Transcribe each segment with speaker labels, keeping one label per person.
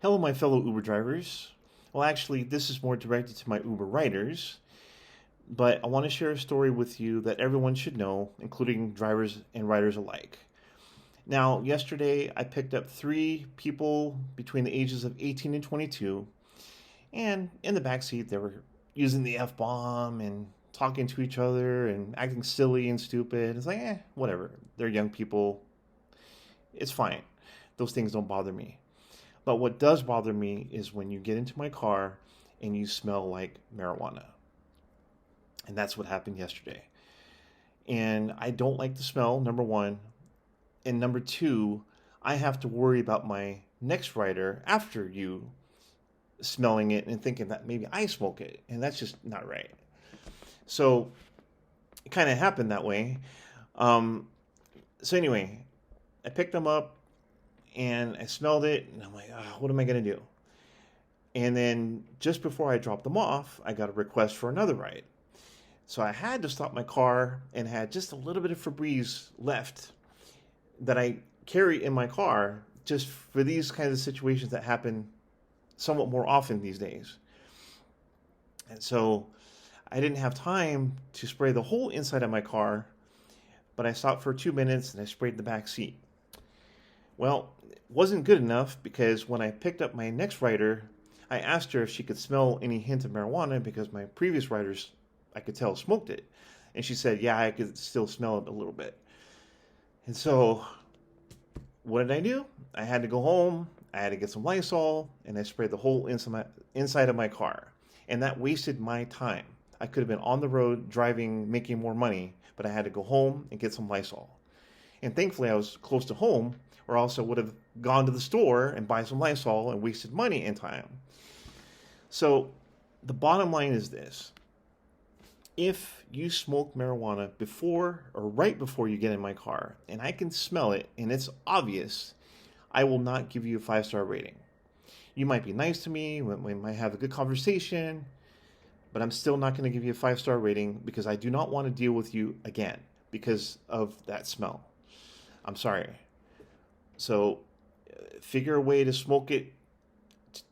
Speaker 1: Hello, my fellow Uber drivers. Well, actually, this is more directed to my Uber riders, but I want to share a story with you that everyone should know, including drivers and riders alike. Now, yesterday I picked up three people between the ages of 18 and 22, and in the back seat they were using the F bomb and talking to each other and acting silly and stupid. It's like, whatever. They're young people. It's fine. Those things don't bother me. But what does bother me is when you get into my car and you smell like marijuana. And that's what happened yesterday. And I don't like the smell, number one. And number two, I have to worry about my next rider after you smelling it and thinking that maybe I smoke it. And that's just not right. So it kind of happened that way. So anyway, I picked them up and I smelled it and I'm like, what am I going to do? And then just before I dropped them off, I got a request for another ride. So I had to stop my car and had just a little bit of Febreze left that I carry in my car just for these kinds of situations that happen somewhat more often these days. And so I didn't have time to spray the whole inside of my car, but I stopped for 2 minutes and I sprayed the back seat. Well, it wasn't good enough because when I picked up my next rider, I asked her if she could smell any hint of marijuana because my previous riders, I could tell, smoked it. And she said, yeah, I could still smell it a little bit. And so what did I do? I had to go home. I had to get some Lysol and I sprayed the whole inside of my car. And that wasted my time. I could have been on the road driving, making more money, but I had to go home and get some Lysol. And thankfully I was close to home, or else I would have gone to the store and buy some Lysol and wasted money and time. So the bottom line is this. If you smoke marijuana before or right before you get in my car, and I can smell it and it's obvious, I will not give you a 5-star rating. You might be nice to me, we might have a good conversation, but I'm still not going to give you a 5-star rating because I do not want to deal with you again because of that smell. I'm sorry. So figure a way to smoke it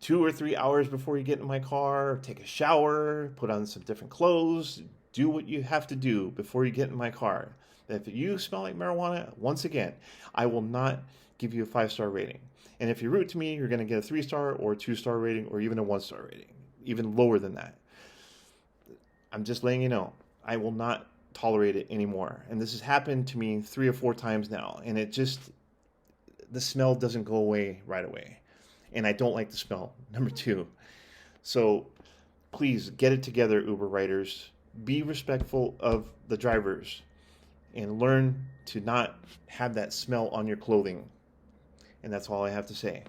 Speaker 1: 2 or 3 hours before you get in my car, take a shower, put on some different clothes, do what you have to do before you get in my car. If you smell like marijuana, once again, I will not give you a 5-star rating. And if you're rude to me, you're going to get a 3-star or a 2-star rating or even a 1-star rating, even lower than that. I'm just letting you know, I will not tolerate it anymore. And this has happened to me 3 or 4 times now. And the smell doesn't go away right away. And I don't like the smell, number 2. So please get it together, Uber riders. Be respectful of the drivers and learn to not have that smell on your clothing. And that's all I have to say.